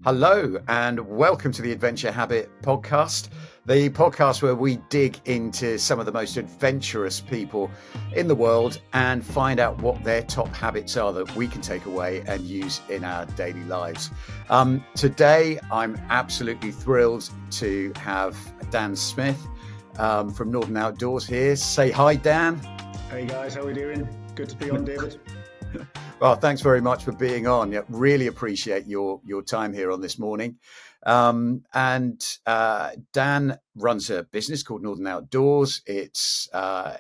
Hello, and welcome to the Adventure Habit podcast, the podcast where we dig into some of the most adventurous people in the world and find out what their top habits are that we can take away and use in our daily lives. Today, I'm absolutely thrilled to have Dan Smith from Northern Outdoors here. Say hi, Dan. Hey guys, how are we doing? Good to be on, David. Well, thanks very much for being on. Yeah, really appreciate your time here on this morning. Dan runs a business called Northern Outdoors. It's a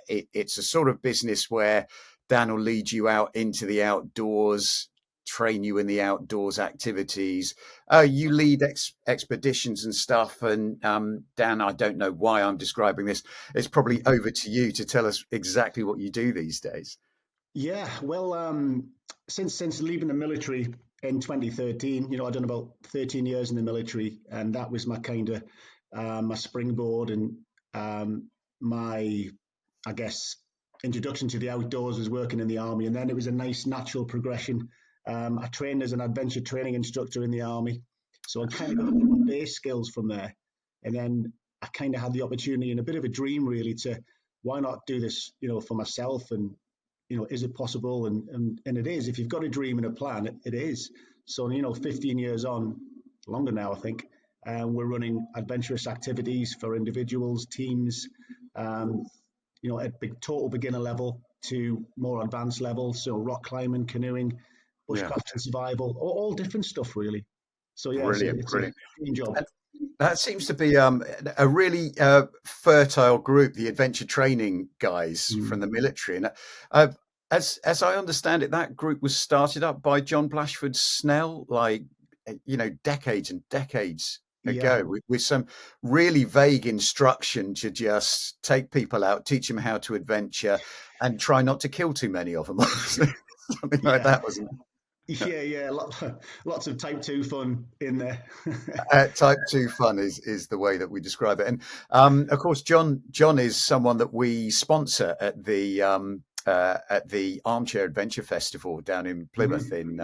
sort of business where Dan will lead you out into the outdoors, train you in the outdoors activities. You lead expeditions and stuff. And Dan, I don't know why I'm describing this. It's probably over to you to tell us exactly what you do these days. Yeah, well, since leaving the military in 2013, I've done about 13 years in the military, and that was my kind of my springboard and my, I guess, introduction to the outdoors was working in the army, and then it was a nice natural progression. I trained as an adventure training instructor in the army, so I kind of got my base skills from there, and then I kind of had the opportunity and a bit of a dream really to why not do this, for myself and is it possible? And it is. If you've got a dream and a plan, it is. So, 15 years on, longer now, I think, we're running adventurous activities for individuals, teams, at total beginner level to more advanced levels. So rock climbing, canoeing, bushcraft and survival, all different stuff, really. So, yeah, Brilliant. it's a dream job. That seems to be a really fertile group, the adventure training guys from the military. And as I understand it, that group was started up by John Blashford Snell, decades and decades ago, with some really vague instruction to just take people out, teach them how to adventure, and try not to kill too many of them. Something like that, wasn't it? Yeah, lots of type 2 fun in there. Type 2 fun is the way that we describe it. And of course, John is someone that we sponsor at the Armchair Adventure Festival down in Plymouth in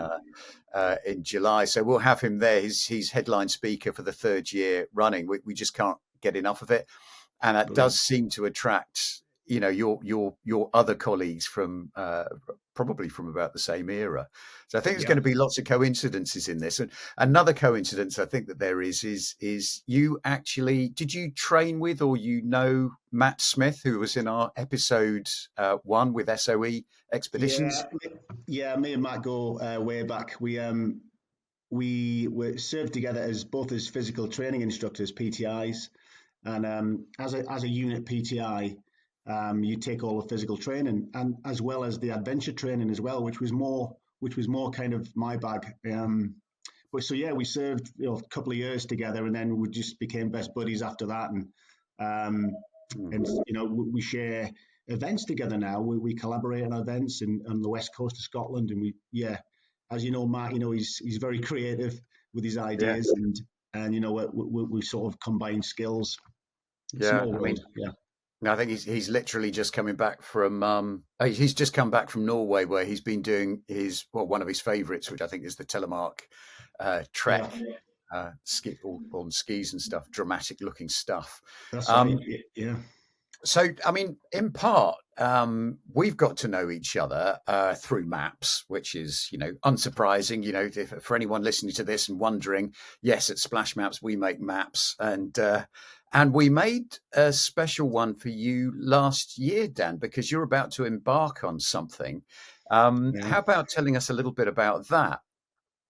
July. So we'll have him there. He's headline speaker for the third year running. We just can't get enough of it, and that does seem to attract your other colleagues from probably from about the same era. So I think there's going to be lots of coincidences in this. And another coincidence I think that there is you actually, did you train with or Matt Smith, who was in our episode 1 with SOE Expeditions? Yeah, me and Matt go way back. We were served together as both as physical training instructors, PTIs, and as a unit PTI, you take all the physical training and as well as the adventure training as well, which was more kind of my bag. But so yeah, we served a couple of years together, and then we just became best buddies after that. And we share events together now. We collaborate on events on the west coast of Scotland, and as you know, Matt, he's very creative with his ideas, and we sort of combine skills. Small world. I think he's literally just coming back from he's just come back from Norway, where he's been doing one of his favourites, which I think is the Telemark trek, ski on skis and stuff, dramatic looking stuff. That's right. Yeah. So, I mean, in part, we've got to know each other through maps, which is, unsurprising. For anyone listening to this and wondering, yes, at Splash Maps we make maps, and we made a special one for you last year, Dan, because you're about to embark on something. How about telling us a little bit about that?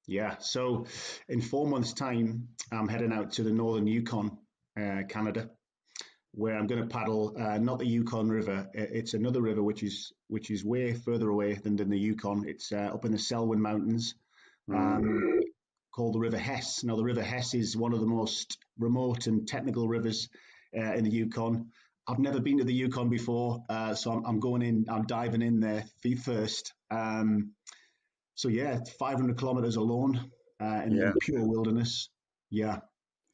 Yeah, so in 4 months' time, I'm heading out to the northern Yukon, Canada, where I'm going to paddle not the Yukon River. It's another river which is way further away than the Yukon. It's up in the Selwyn Mountains, called the River Hess. Now, the River Hess is one of the most remote and technical rivers in the Yukon. I've never been to the Yukon before, so I'm diving in there feet first. So yeah, it's 500 kilometers alone in pure wilderness. Yeah.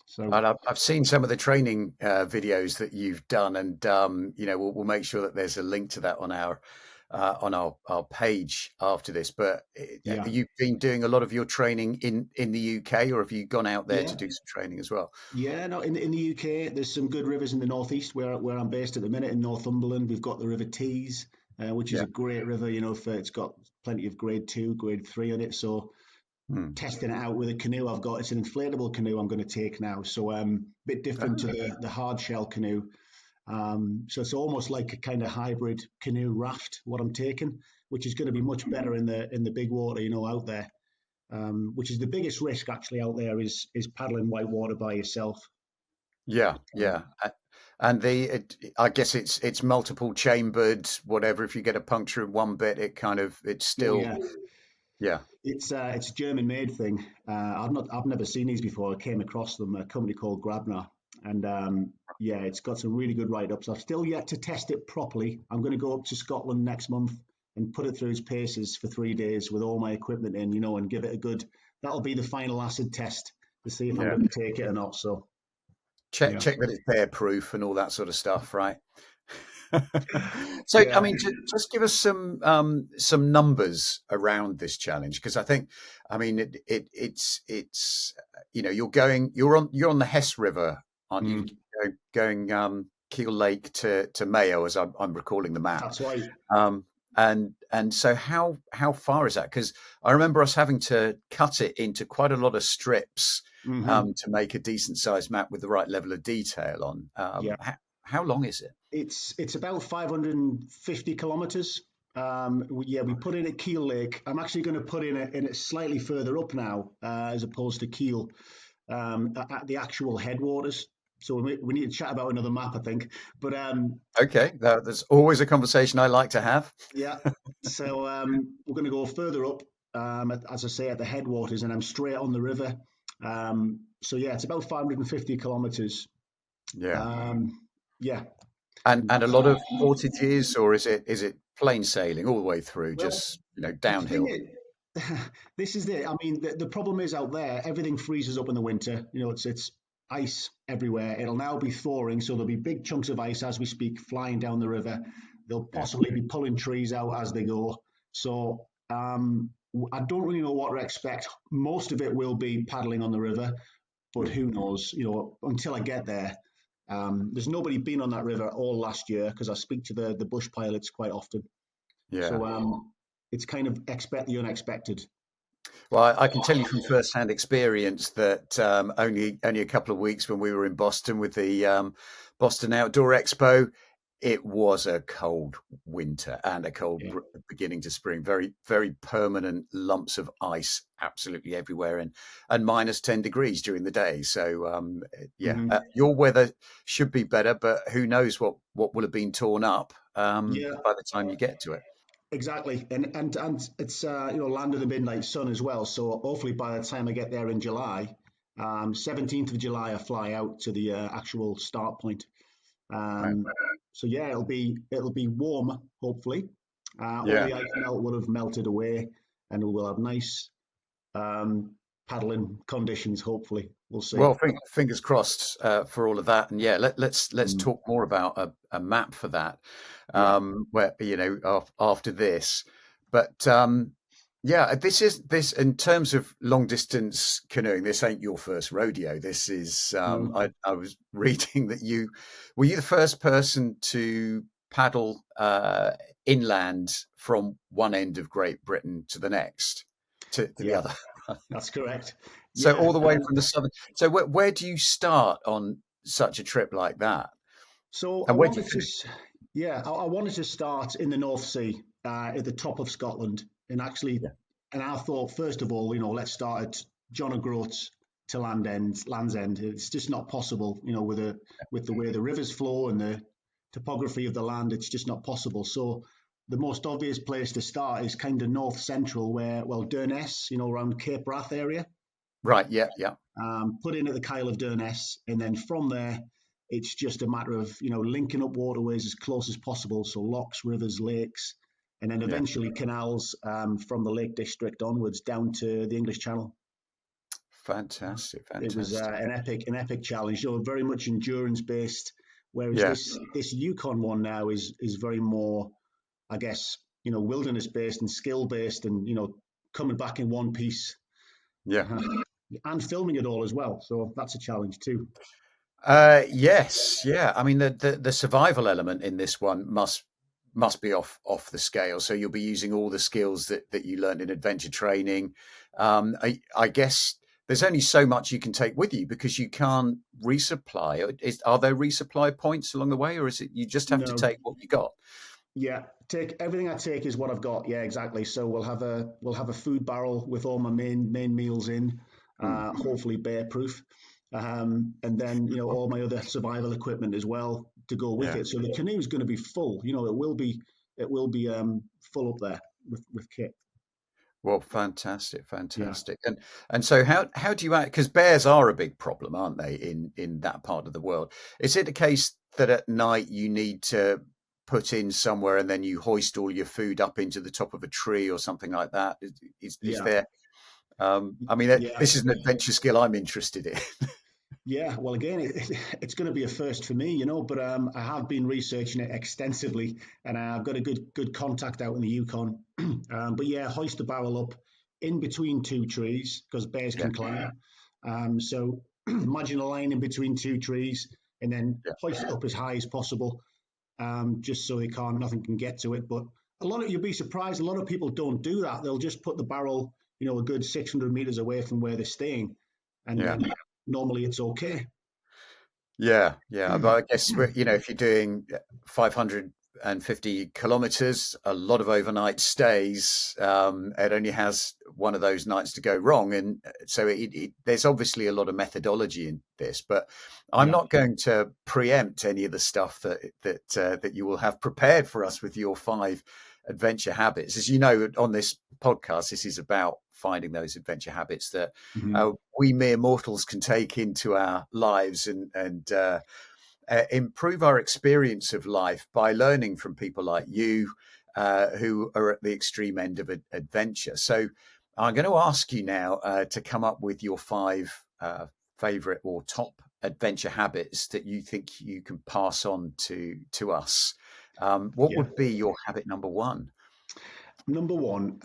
So I've seen some of the training videos that you've done, and we'll make sure that there's a link to that on our on our page after this. But Yeah. you've been doing a lot of your training in the UK, or have you gone out there Yeah. to do some training as well? Yeah, no, in the UK, there's some good rivers in the northeast where I'm based at the minute in Northumberland. We've got the River Tees, which is Yeah. a great river, it's got plenty of grade two, grade three on it. So Hmm. testing it out with a canoe I've got, it's an inflatable canoe I'm going to take now. So bit different to Ah, the hard shell canoe. So it's almost like a kind of hybrid canoe raft, what I'm taking, which is going to be much better in the big water, out there. Which is the biggest risk actually out there is paddling white water by yourself. yeah, Um, yeah. And I guess it's multiple chambered, whatever. If you get a puncture in one bit, it's oh still, yeah, yeah, it's a German made thing. I've never seen these before. I came across them, a company called Grabner, and yeah, it's got some really good write ups. I've still yet to test it properly. I'm going to go up to Scotland next month and put it through its paces for 3 days with all my equipment in, and give it a good. That'll be the final acid test to see if I'm yeah. going to take it or not. So Check yeah, check that it's bear proof and all that sort of stuff, right? So, I yeah. mean, just give us some numbers around this challenge, because I think, I mean, it's you're on the Hess River, aren't you? Mm, Going Keel Lake to Mayo, as I'm recalling the map. that's right. Um, and so how far is that? Because I remember us having to cut it into quite a lot of strips Hmm. to make a decent sized map with the right level of detail on. Yeah. How long is it? It's about 550 kilometers. Yeah, we put in at Keel Lake. I'm actually going to put in it slightly further up now, as opposed to Keel, at the actual headwaters. So we need to chat about another map, I think. But Okay, there's always a conversation I like to have. yeah, so we're going to go further up, as I say, at the headwaters, and I'm straight on the river. So yeah, it's about 550 kilometers. Yeah, Um, yeah, and a lot of portages, or is it plain sailing all the way through, well, just the thing downhill? is, this is it. I mean, the problem is out there, everything freezes up in the winter. It's ice everywhere. It'll now be thawing, so there'll be big chunks of ice as we speak flying down the river. They'll Yeah, possibly be pulling trees out as they go. So I don't really know what to expect. Most of it will be paddling on the river, but mm, who knows? Until I get there. There's nobody been on that river all last year because I speak to the bush pilots quite often. yeah. So it's kind of expect the unexpected. Well, I can tell you from first-hand experience that only a couple of weeks when we were in Boston with the Boston Outdoor Expo, it was a cold winter and a cold Yeah. beginning to spring. Very, very permanent lumps of ice absolutely everywhere, and minus 10 degrees during the day. So yeah, Hmm. your weather should be better, but who knows what will have been torn up Yeah, by the time you get to it. exactly. And it's land of the midnight sun as well. So hopefully by the time I get there in July, 17th of July, I fly out to the actual start point. Right. Um, so yeah, it'll be warm. Hopefully, all Yeah. the ice melt would have melted away, and we'll have nice um, paddling conditions. Hopefully, we'll see. Well, fingers crossed for all of that, and yeah, let's Mm, talk more about a map for that, yeah, where after this. But yeah, this in terms of long distance canoeing. This ain't your first rodeo. This is no. I was reading that you the first person to paddle inland from one end of Great Britain to the next to the Yeah, other. that's correct. So Yeah. all the way from the southern. So where do you start on such a trip like that, So I and where do you wanted to, finish? yeah, I wanted to start in the North Sea, at the top of Scotland, and actually, Yeah, and I thought first of all, let's start at John O'Groats to Land's End. It's just not possible, with the way the rivers flow and the topography of the land. It's just not possible. So the most obvious place to start is kind of north central, where Durness, around Cape Wrath area. right. Yeah, yeah, Put in at the Kyle of Durness, and then from there, it's just a matter of linking up waterways as close as possible, so locks, rivers, lakes, and then yeah. eventually canals, from the Lake District onwards down to the English Channel. Fantastic, It was fantastic. an epic challenge, very much endurance based. Whereas Yeah, this Yukon one now is very more, I guess, wilderness based and skill based, and coming back in one piece, Yeah. uh, and filming it all as well. So that's a challenge too. Yes, yeah. I mean, the survival element in this one must be off the scale. So you'll be using all the skills that you learned in adventure training. I guess there's only so much you can take with you because you can't resupply. Are there resupply points along the way, or is it you just have to No, take what you got? yeah, take everything I take is what I've got. Yeah, exactly. So we'll have a food barrel with all my main meals in, Hmm. hopefully bear proof, and then all my other survival equipment as well to go with Yeah. it. So the canoe is going to be full. It will be full up there with kit. Well, fantastic, Yeah. fantastic. And so how do you act? Because bears are a big problem, aren't they, in that part of the world? Is it the case that at night you need to put in somewhere and then you hoist all your food up into the top of a tree or something like that? Is Yeah. there? I mean, Yeah. this is an adventure skill I'm interested in. Yeah, well, again, it's going to be a first for me, but I have been researching it extensively, and I've got a good contact out in the Yukon. But yeah, hoist the barrel up in between two trees because bears Yeah, can climb. So imagine a line in between two trees, and then yeah, hoist it up as high as possible, just so nothing can get to it. But you'll be surprised, a lot of people don't do that. They'll just put the barrel, a good 600 meters away from where they're staying, and yeah. then normally it's okay. Yeah, yeah. But I guess if you're doing 550 kilometers, a lot of overnight stays, it only has one of those nights to go wrong, and so there's obviously a lot of methodology in this. But I'm Yeah. not going to preempt any of the stuff that you will have prepared for us with your 5 adventure habits. As you know, on this podcast, this is about finding those adventure habits that Hmm. we mere mortals can take into our lives and improve our experience of life by learning from people like you who are at the extreme end of adventure. So I'm going to ask you now to come up with your 5 favorite or top adventure habits that you think you can pass on to us. What Yeah. would be your habit number one? Number one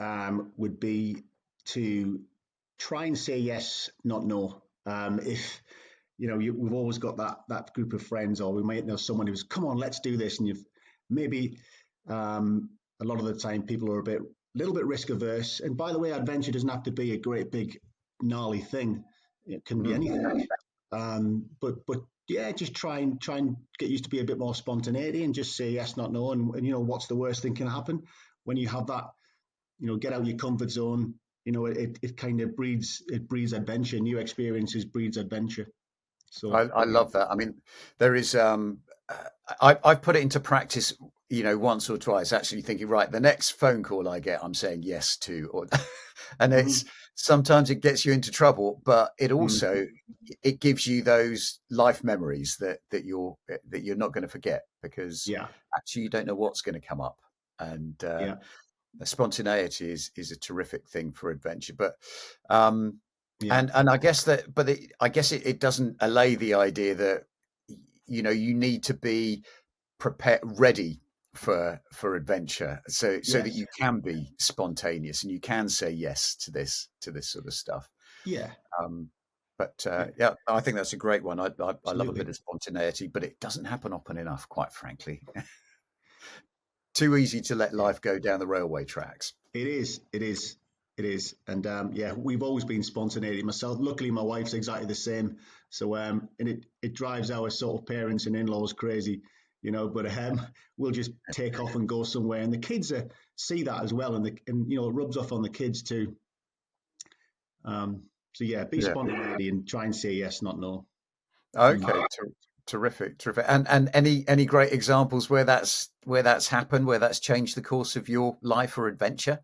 would be to try and say yes, not no. If we've always got that group of friends, or we might know someone who's, come on, let's do this, and you've maybe a lot of the time people are little bit risk averse. And by the way, adventure doesn't have to be a great big gnarly thing. It can be Mm. anything. But yeah, just try and get used to be a bit more spontaneity and just say yes, not no. And what's the worst thing can happen when you have that? Get out of your comfort zone. It kind of breeds adventure. New experiences breeds adventure. So I love that. I mean, there is I've put it into practice, once or twice, actually thinking, right, the next phone call I get, I'm saying yes to, or and mhm, it's sometimes it gets you into trouble, but it mhm. also it gives you those life memories that you're not going to forget because Yeah, actually you don't know what's going to come up. And yeah, the spontaneity is a terrific thing for adventure. But um, yeah, and I guess that, but I guess it doesn't allay the idea that you need to be prepared, ready for adventure, so that yes, you can be spontaneous and you can say yes to this sort of stuff. yeah, Um, but yeah, yeah, I think that's a great one. I love a absolutely. bit of spontaneity, but it doesn't happen often enough, quite frankly. Too easy to let Yeah, life go down the railway tracks. it is. It is. It is. And yeah, we've always been spontaneity myself. Luckily, my wife's exactly the same. So and it drives our sort of parents and in-laws crazy, But we'll just take off and go somewhere, and the kids see that as well, and it rubs off on the kids too. So yeah, be Yeah. spontaneity and try and say yes, not no. Mm. Okay. Terrific. Terrific. And any great examples where that's happened, where that's changed the course of your life or adventure?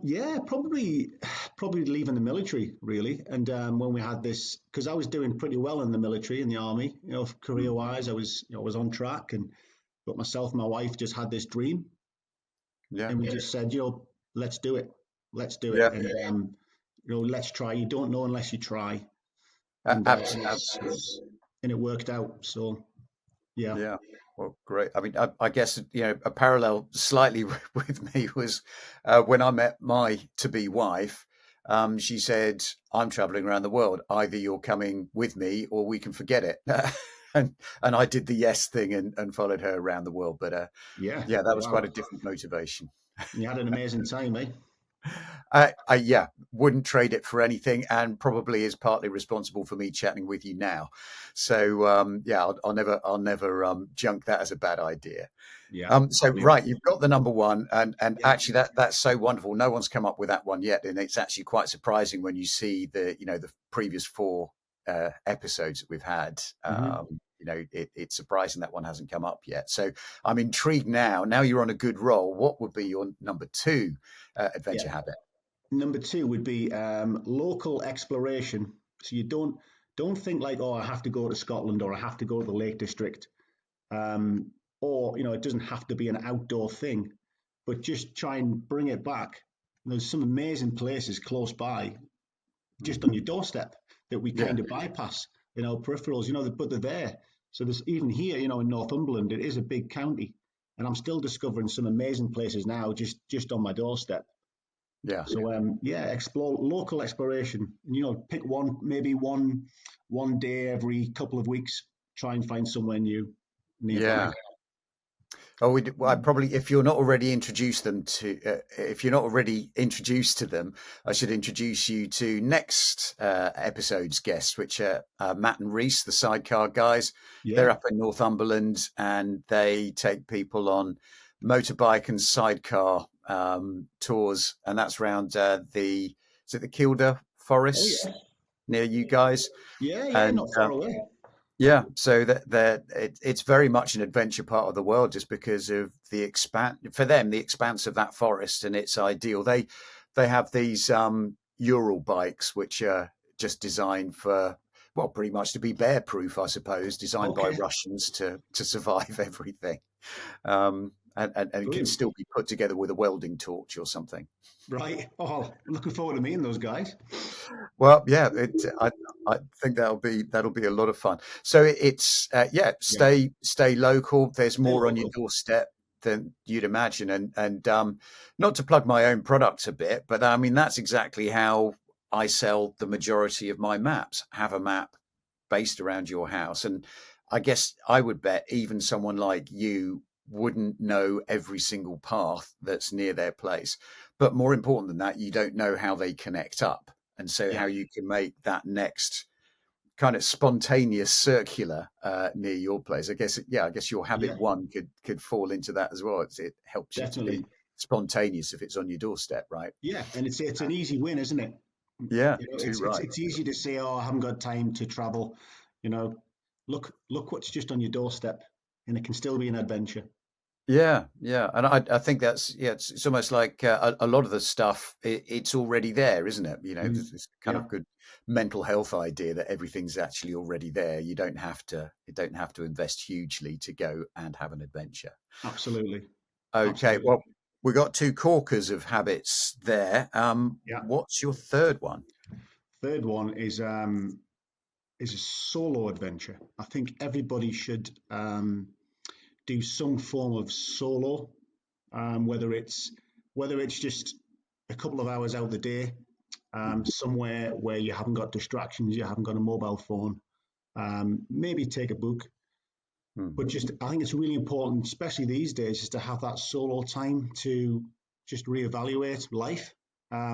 Yeah, probably leaving the military really. And when we had this, because I was doing pretty well in the military, in the army, career Mm. wise, I was on track, but myself and my wife just had this dream, Yeah. and we just said, let's do it, let's do it, Yeah. and let's try. You don't know unless you try, A- and abs- absolutely. and it worked out. So yeah, Yeah. Well, great. I mean, I guess, a parallel slightly with me was when I met my to-be wife. She said, "I'm traveling around the world. Either you're coming with me, or we can forget it." And I did the yes thing and followed her around the world. But Yeah, yeah, that was quite wow. a different motivation. You had an amazing time, eh? Yeah, wouldn't trade it for anything, and probably is partly responsible for me chatting with you now. So yeah, I'll never junk that as a bad idea. Yeah, So brilliant. right, you've got the number one, and Yeah, actually that's so wonderful. No one's come up with that one yet, and it's actually quite surprising when you see the previous four episodes that we've had. hmm It's surprising that one hasn't come up yet. So I'm intrigued now. Now you're on a good roll. What would be your number two yeah. adventure habit? Number two would be local exploration. So you don't think like, oh, I have to go to Scotland or I have to go to the Lake District, um, or it doesn't have to be an outdoor thing, but just try and bring it back. There's some amazing places close by, just on Mhm. your doorstep, that we Yeah, kind of bypass in our peripherals. But they're there. So there's even here, in Northumberland, it is a big county, and I'm still discovering some amazing places now, just on my doorstep. yeah. So yeah, explore local exploration. Pick one, maybe one day every couple of weeks. Try and find somewhere new nearby. Yeah. Oh, well, I probably, if you're not already introduced them to, if you're not already introduced to them, I should introduce you to next episode's guests, which are Matt and Reese, the Sidecar guys. They're Yeah. up in Northumberland, and they take people on motorbike and sidecar tours, and that's around is it the Kielder Oh Forest yeah. near you guys? Yeah, yeah. And Not far away. yeah, so it's very much an adventure part of the world, just because of the expanse of that forest, and it's ideal. They have these Ural bikes which are just designed for, well, pretty much to be bear proof, I suppose, designed by Okay. Russians to survive everything, and it can Brilliant. still be put together with a welding torch or something. Right. Oh, I'm looking forward to meeting those guys. Well, yeah, I think that'll be a lot of fun. So it's yeah, Yeah. stay local. There's Stay more on your local. doorstep than you'd imagine, and not to plug my own product a bit, but I mean that's exactly how I sell the majority of my maps. Have a map based around your house, and I guess I would bet even someone like you wouldn't know every single path that's near their place. But more important than that, you don't know how they connect up, and so Yeah. how you can make that next kind of spontaneous circular near your place. I guess, yeah, I guess your habit Yeah. one could fall into that as well. It helps you to Definitely. be spontaneous if it's on your doorstep, right? Yeah, and it's an easy win, isn't it? Yeah, too It's right. it's easy to say, oh, I haven't got time to travel. You know, look what's just on your doorstep, and it can still be an adventure. Yeah, yeah, and I think that's, yeah, it's almost like a lot of the stuff, it's already there, isn't it? This kind Yeah, of good mental health idea that everything's actually already there. You don't have to invest hugely to go and have an adventure. absolutely, Okay, absolutely. well, we got two corkers of habits there. Yeah. What's your third one? Third one is a solo adventure. I think everybody should do some form of solo, whether it's just a couple of hours out of the day, Mhm. somewhere where you haven't got distractions, you haven't got a mobile phone. Maybe take a book, but Mhm. just I think it's really important, especially these days, is to have that solo time to just reevaluate life.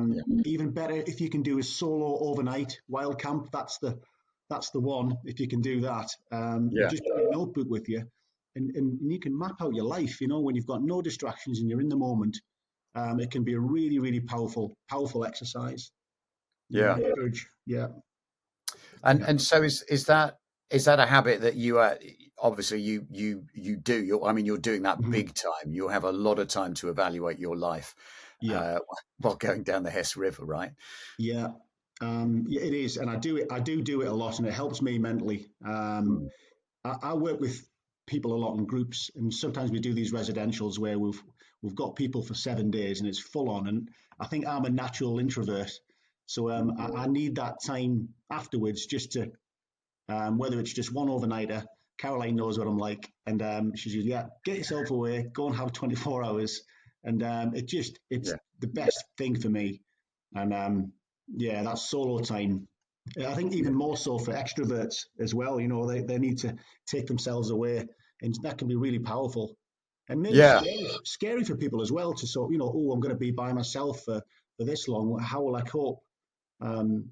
Yeah, Even better if you can do a solo overnight wild camp. That's the one. If you can do that, and yeah, just bring a notebook with you, and you can map out your life. When you've got no distractions and you're in the moment, it can be a really really powerful exercise. yeah. I encourage. Yeah, And yeah. so is that a habit that you obviously you do? You're doing that Mhm. big time. You'll have a lot of time to evaluate your life Yeah. uh, while going down the Hess River, right? Yeah, yeah, it is, and I do it. I do it a lot, and it helps me mentally. Mm. I work with people a lot in groups, and sometimes we do these residentials where we've got people for 7 days, and it's full on. And I think I'm a natural introvert, so I need that time afterwards just to whether it's just one overnighter, Caroline knows what I'm like, and she says, "Yeah, get yourself away, go and have 24 hours," and it's Yeah. the best thing for me, and yeah, that's solo time. I think Yeah. even more so for extroverts as well. You know, they need to take themselves away, and that can be really powerful, and maybe Yeah. scary for people as well to sort. You know, oh, I'm going to be by myself for this long. How will I cope? Um,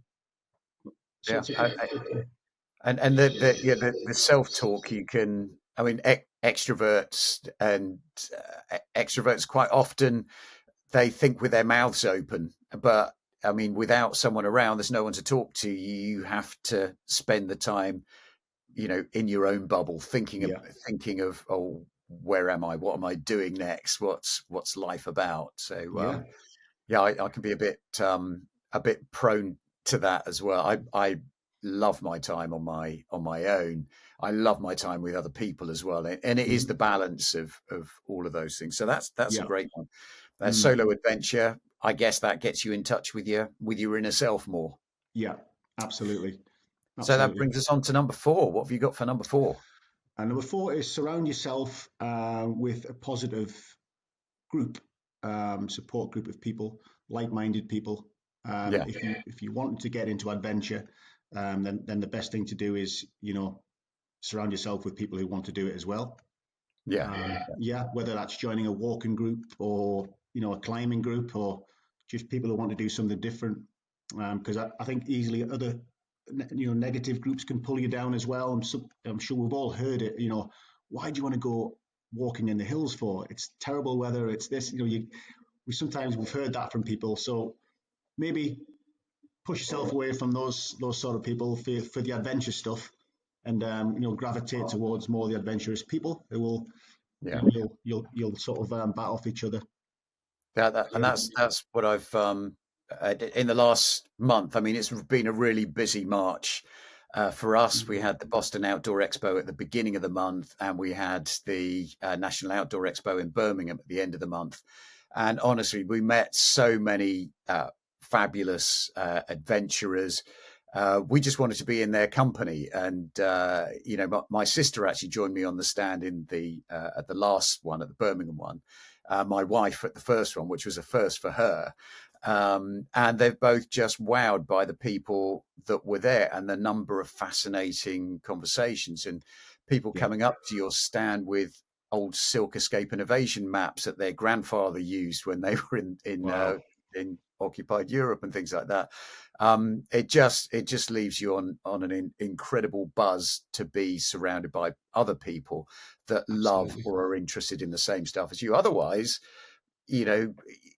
so Yeah. it's a, And the self talk you can. I mean, extroverts and extroverts quite often they think with their mouths open, but I mean, without someone around, there's no one to talk to. You have to spend the time, in your own bubble, yeah, thinking of, oh, where am I? What am I doing next? What's life about? So yeah, yeah, I can be a bit prone to that as well. I love my time on my own. I love my time with other people as well, and it is mhm, the balance of all of those things. So that's a yeah, great one. mm, Solo adventure. I guess that gets you in touch with your inner self more. yeah, absolutely, So that absolutely. brings us on to number four. What have you got for number four? And number four is surround yourself with a positive group, support group of people, like-minded people. Yeah, If you want to get into adventure, then the best thing to do is surround yourself with people who want to do it as well. yeah, Yeah, whether that's joining a walking group or a climbing group or just people who want to do something different. Because I think easily other negative groups can pull you down as well. I'm sure we've all heard it. Why do you want to go walking in the hills for? It's terrible weather. It's this. We sometimes we've heard that from people. So maybe push yourself away from those sort of people for the adventure stuff, and gravitate towards more the adventurous people who will yeah. you'll sort of bat off each other. And that's what I've in the last month. I mean, it's been a really busy March for us. We had the Boston Outdoor Expo at the beginning of the month, and we had the National Outdoor Expo in Birmingham at the end of the month. And honestly, we met so many fabulous adventurers. We just wanted to be in their company, and my sister actually joined me on the stand in the at the last one, at the Birmingham one. My wife at the first one, which was a first for her. And they've both just wowed by the people that were there and the number of fascinating conversations and people Yeah. coming up to your stand with old Silk Escape Innovation maps that their grandfather used when they were Wow. in occupied Europe and things like that. It just leaves you on an incredible buzz to be surrounded by other people that love Absolutely. or are interested in the same stuff as you. Otherwise, you know,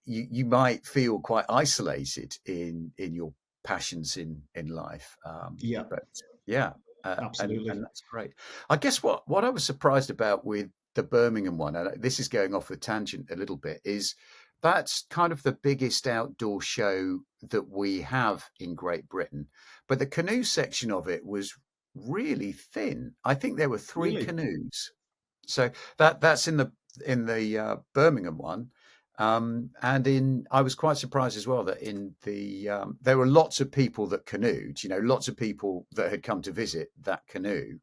you might feel quite isolated in your passions in life. Yeah. But yeah, and Absolutely. that's great. I guess what I was surprised about with the Birmingham one, and this is going off the tangent a little bit, is that's kind of the biggest outdoor show that we have in Great Britain. But the canoe section of it was really thin. I think there were three Really. canoes. So that's in the Birmingham one. And I was quite surprised as well that in the there were lots of people that canoed, lots of people that had come to visit that canoe.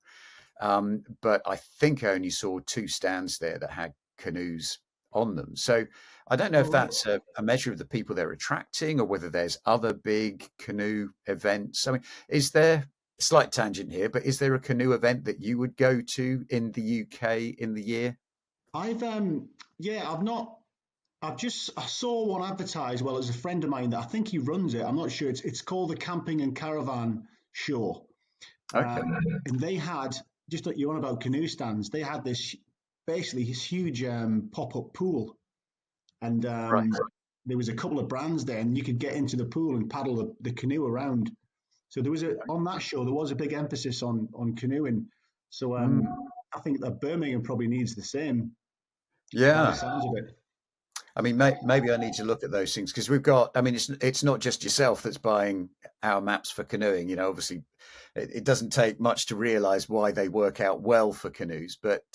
But I think I only saw two stands there that had canoes on them. So I don't know All if right. that's a measure of the people they're attracting or whether there's other big canoe events. I mean, is there, slight tangent here, but is there a canoe event that you would go to in the UK in the year? I've yeah, I've not. I saw one advertised. Well, it's a friend of mine that I think he runs it. I'm not sure. It's called the Camping and Caravan Show, Okay. and they had just like you're on about canoe stands. They had this basically this huge pop up pool, and Right. there was a couple of brands there, and you could get into the pool and paddle the canoe around. So there was a on that show there was a big emphasis on canoeing. So Mm, I think that Birmingham probably needs the same by the yeah. sounds of it. I mean, maybe I need to look at those things because we've got. I mean, it's not just yourself that's buying our maps for canoeing. Obviously, it doesn't take much to realise why they work out well for canoes. But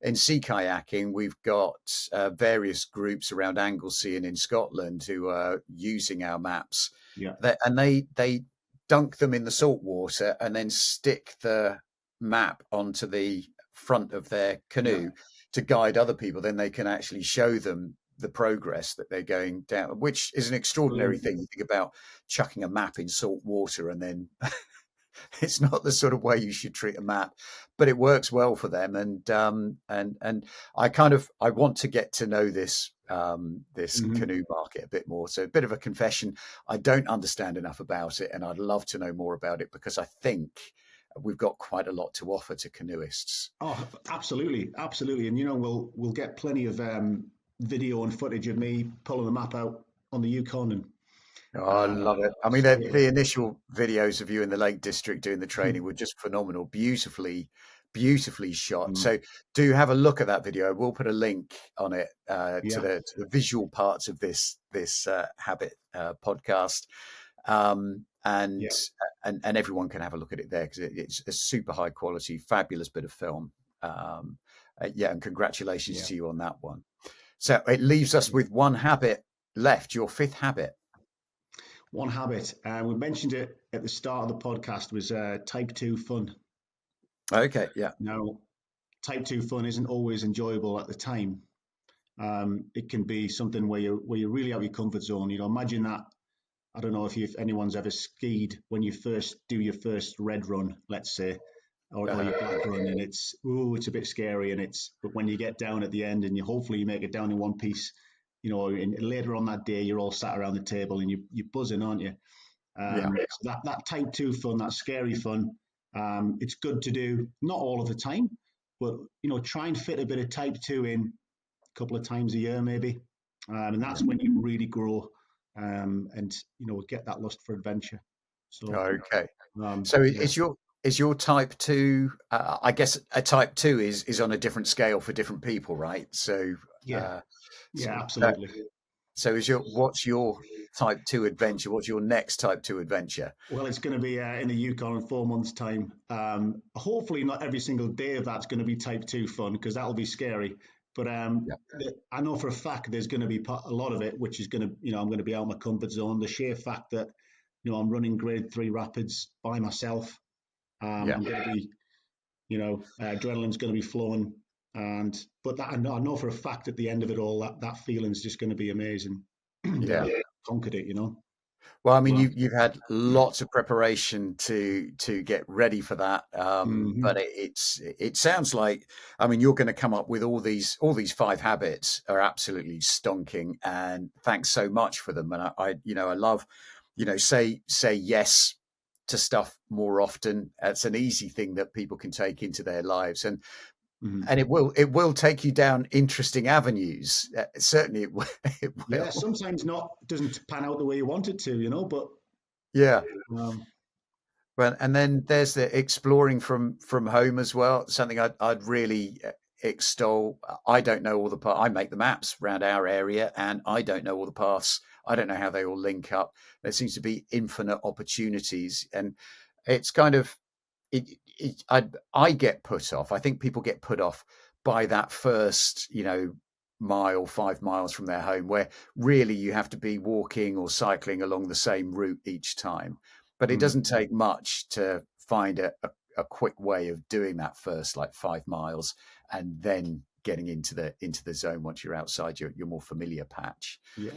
in sea kayaking, we've got various groups around Anglesey and in Scotland who are using our maps, Yeah. and they dunk them in the salt water and then stick the map onto the front of their Yeah. canoe to guide other people, then they can actually show them the progress that they're going down, which is an extraordinary Brilliant. thing. You think about chucking a map in salt water and then it's not the sort of way you should treat a map, but it works well for them. And I want to get to know this Hmm. canoe market a bit more. So a bit of a confession: I don't understand enough about it, and I'd love to know more about it because I think we've got quite a lot to offer to canoeists. Oh, absolutely, absolutely. And we'll get plenty of video and footage of me pulling the map out on the Yukon, and Oh, I uh, love it. I mean, so yeah, the initial videos of you in the Lake District doing the training were just phenomenal, beautifully shot. mm, So do have a look at that video. We'll put a link on it yeah, to the visual parts of this habit podcast, um, and yeah, and everyone can have a look at it there because it's a super high quality, fabulous bit of film. Yeah, and congratulations yeah, to you on that one. So it leaves us yeah. with one habit left, your fifth habit. One habit, we mentioned it at the start of the podcast, was type 2 fun. Okay, yeah. Now, type 2 fun isn't always enjoyable at the time. It can be something where you're really out of your comfort zone. Imagine that. I don't know if anyone's ever skied when you first do your first red run, let's say, or Uh-huh. your black run, and it's a bit scary, but when you get down at the end and hopefully you make it down in one piece, and later on that day you're all sat around the table and you're buzzing, aren't you? Yeah, So that type 2 fun, that scary fun, it's good to do, not all of the time, but try and fit a bit of type 2 in a couple of times a year maybe, and yeah. that's when you really grow, and get that lust for adventure. So Okay. So yeah, is your type two? I guess a type two is on a different scale for different people, right? So, yeah, uh, so, yeah, uh, absolutely. so is your what's your type two adventure? What's your next type two adventure? Well, it's going to be in the Yukon in 4 months' time. Hopefully, not every single day of that's going to be type 2 fun because that'll be scary. But Yeah, I know for a fact there's going to be a lot of it, which is going to, I'm going to be out of my comfort zone. The sheer fact that, I'm running grade 3 rapids by myself, yeah, I'm going to be, adrenaline's going to be flowing. But I know for a fact at the end of it all, that feeling's just going to be amazing that yeah. I conquered it, Well, I mean, you've had lots of preparation to get ready for that, but Hmm. it sounds like, I mean, you're going to come up with all these five habits are absolutely stonking, and thanks so much for them. And I love, say yes to stuff more often. It's an easy thing that people can take into their lives, Hmm. and it will take you down interesting avenues. Certainly, it will. It Yeah, will. sometimes not doesn't pan out the way you want it to, but Yeah. um, Well, and then there's the exploring from home as well. Something I'd really extol. I don't know all the paths. I make the maps around our area, and I don't know all the paths. I don't know how they all link up. There seems to be infinite opportunities, and it's kind of I get put off. I think people get put off by that first, mile, 5 miles from their home, where really you have to be walking or cycling along the same route each time. But it mm, doesn't take much to find a quick way of doing that first, like 5 miles, and then getting into the zone once you're outside your more familiar patch. yeah.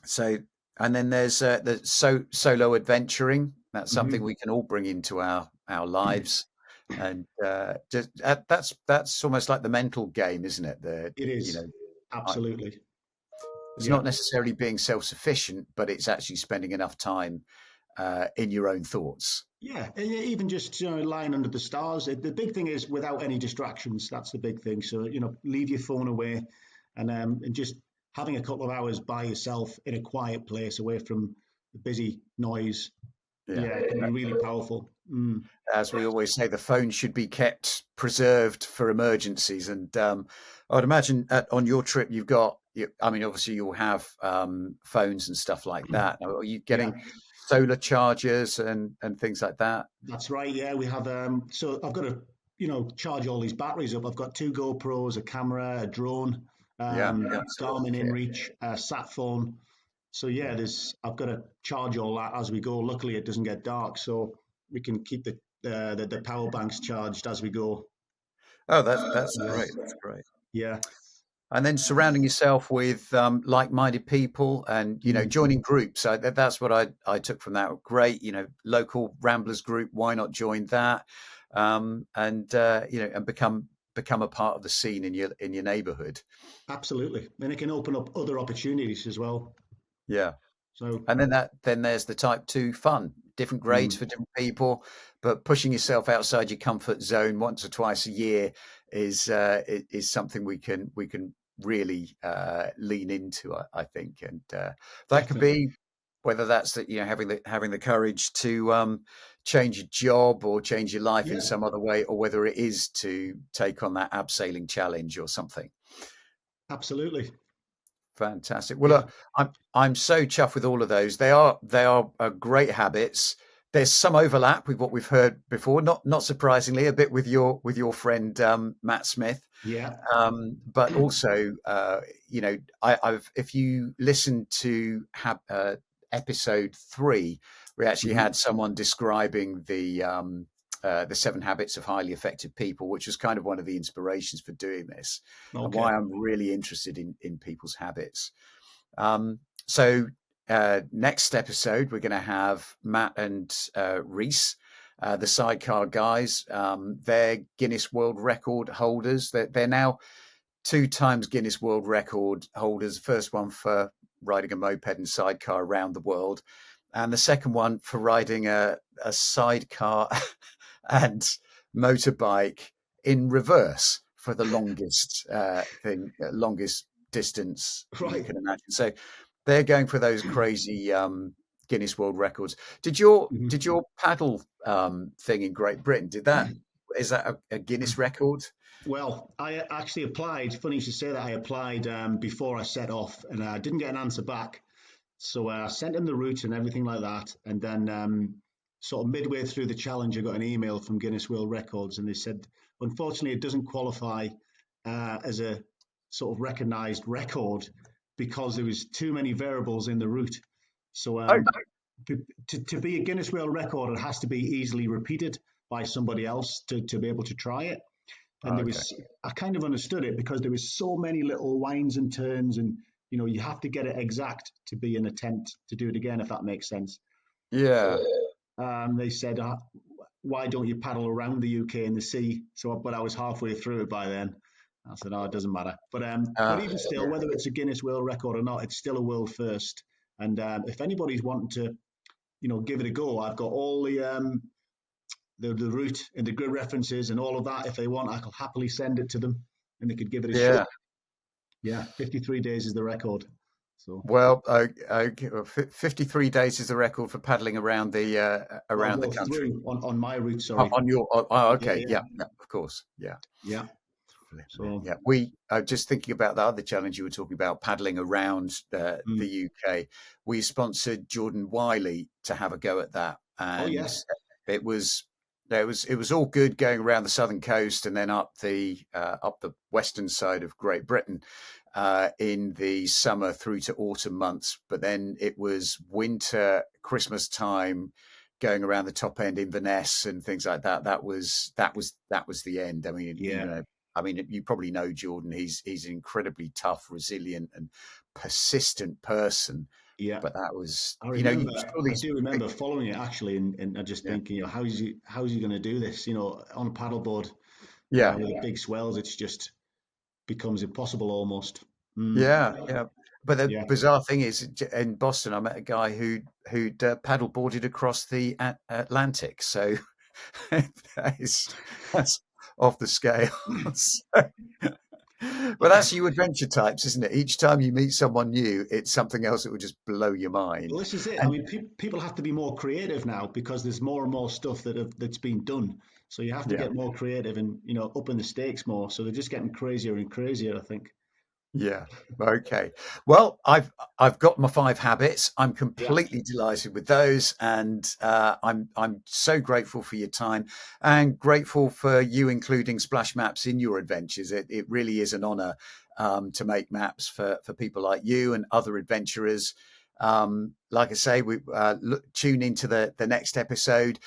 So, and then there's the solo adventuring. That's something Hmm. we can all bring into our lives, and that's almost like the mental game, isn't it? It You is know, I, absolutely. it's Yeah, not necessarily being self-sufficient, but it's actually spending enough time in your own thoughts. yeah. And even just lying under the stars. The big thing is without any distractions. That's the big thing. So leave your phone away, and just having a couple of hours by yourself in a quiet place, away from the busy noise. Yeah. Yeah, it can be really powerful. Mm. As we always say, the phone should be kept preserved for emergencies. And I'd imagine on your trip, I mean, obviously you'll have phones and stuff like that. Are you Yeah. getting solar chargers and things like that? That's right. Yeah, we have. So I've got to, charge all these batteries up. I've got two GoPros, a camera, a drone, Yeah, that's a lot of Garmin kit. InReach, a sat phone. So yeah, Yeah, I've got to charge all that as we go. Luckily, it doesn't get dark, so we can keep the the power banks charged as we go. Oh, that's Yeah, great. That's great. yeah, And then surrounding yourself with like-minded people, and mm, joining groups. That's what I took from that. Great, local ramblers group. Why not join that? And become a part of the scene in your neighborhood. absolutely. And it can open up other opportunities as well. Yeah. So, And then there's the type two fun, different grades mm, for different people, but pushing yourself outside your comfort zone once or twice a year is something we can really lean into, I think, and that could definitely. be whether that's that having the courage to change your job or change your life in Yeah, some other way, or whether it is to take on that abseiling challenge or something. absolutely. Fantastic. Well, Yeah, look, I'm so chuffed with all of those. They are great habits. There's some overlap with what we've heard before, not surprisingly, a bit with your friend Matt Smith, yeah. but also I've if you listen to episode 3, we actually Hmm. had someone describing the 7 habits of highly effective people, which was kind of one of the inspirations for doing this, and Okay. why I'm really interested in people's habits. So next episode, we're going to have Matt and Reese, the sidecar guys. They're Guinness World Record holders. They're now 2 times Guinness World Record holders. First one for riding a moped and sidecar around the world, and the second one for riding a sidecar and motorbike in reverse for the longest distance you Right. can imagine. So they're going for those crazy Guinness World Records. Did your paddle thing in Great Britain? Is that a Guinness record? Well, I actually applied. Funny you should say that. I applied before I set off, and I didn't get an answer back. So I sent him the route and everything like that. And then, sort of midway through the challenge, I got an email from Guinness World Records, and they said, unfortunately, it doesn't qualify as a sort of recognized record because there was too many variables in the route. So Oh, to be a Guinness World Record, it has to be easily repeated by somebody else to be able to try it. And there okay. was, I kind of understood it because there was so many little winds and turns, and you have to get it exact to be an attempt to do it again, if that makes sense. So Yeah. they said, why don't you paddle around the UK in the sea? So, but I was halfway through it by then. I said, oh, it doesn't matter. But even still, Yeah. whether it's a Guinness World Record or not, it's still a world first. And if anybody's wanting to, give it a go, I've got all the route and the grid references and all of that. If they want, I will happily send it to them, and they could give it a shot. Yeah. Yeah, 53 days is the record. So, Well, 53 days is the record for paddling well, around the go country. through on my route. On Sorry. on your Yeah, okay, yeah, yeah, yeah, of course, yeah. yeah. Flipping it. So, Yeah, we just thinking about the other challenge you were talking about, paddling around the mm. UK. We sponsored Jordan Wiley to have a go at that, Oh and yes, it was it was all good going around the southern coast and then up the western side of Great Britain in the summer through to autumn months. But then it was winter, Christmas time, going around the top end Inverness and things like that. That was the end. I mean, yeah, you probably know Jordan. He's an incredibly tough, resilient, and persistent person. yeah. But that was, I you remember, saw I these, do remember following it actually, and I just yeah, thinking, how's he going to do this? On a paddleboard yeah, with the big swells, it's just becomes impossible almost. Mm, yeah, yeah. But the yeah. bizarre thing is, in Boston, I met a guy who'd paddle boarded across the Atlantic. So that's off the scale. But that's you adventure types, isn't it? Each time you meet someone new, it's something else that would just blow your Well, mind. this is it. I And mean, people have to be more creative now because there's more and more stuff that's been done. So you have to yeah, get more creative and upping the stakes more. So they're just getting crazier and crazier, I think. yeah. Okay. Well, I've got my 5 habits. I'm Yeah. completely delighted with those, and I'm so grateful for your time and grateful for you including splash maps in your adventures. It really is an honour to make maps for people like you and other adventurers. Like I say, we tune into the next episode.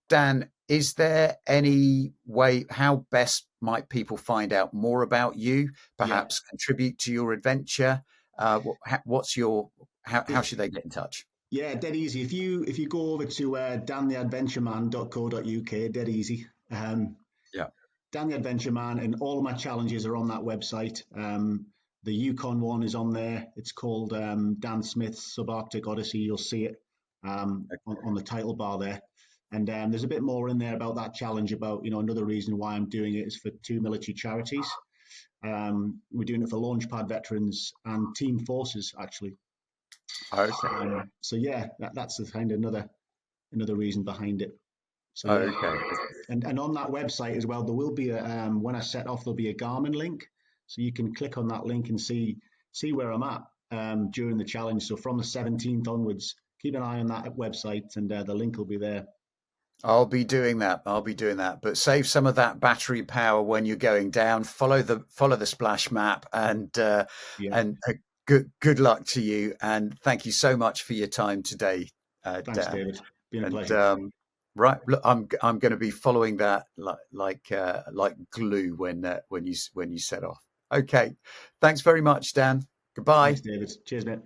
Dan, is there any way how best might people find out more about you? Yeah. Perhaps contribute to your adventure. What's your how should they get in touch? Yeah, dead easy. If you go over to dantheadventureman.co.uk, dead easy. Yeah. Dan the Adventure Man, and all of my challenges are on that website. The Yukon one is on there. It's called Dan Smith's Subarctic Odyssey. You'll see it on the title bar there. And there's a bit more in there about that challenge. About another reason why I'm doing it is for two military charities. We're doing it for Launchpad veterans and Team Forces actually. Okay. So yeah, that's the kind of another reason behind it. So yeah, Okay. and on that website as well, there will be when I set off, there'll be a Garmin link, so you can click on that link and see where I'm at during the challenge. So from the 17th onwards, keep an eye on that website, and the link will be there. I'll be doing that. I'll be doing that. But save some of that battery power when you're going down. Follow the splash map, Yeah, and good luck to you. And thank you so much for your time today, thanks, Dan. David. Been a And pleasure. right, look, I'm going to be following that like glue when you set off. Okay, thanks very much, Dan. Thanks, Goodbye. David. Cheers, mate.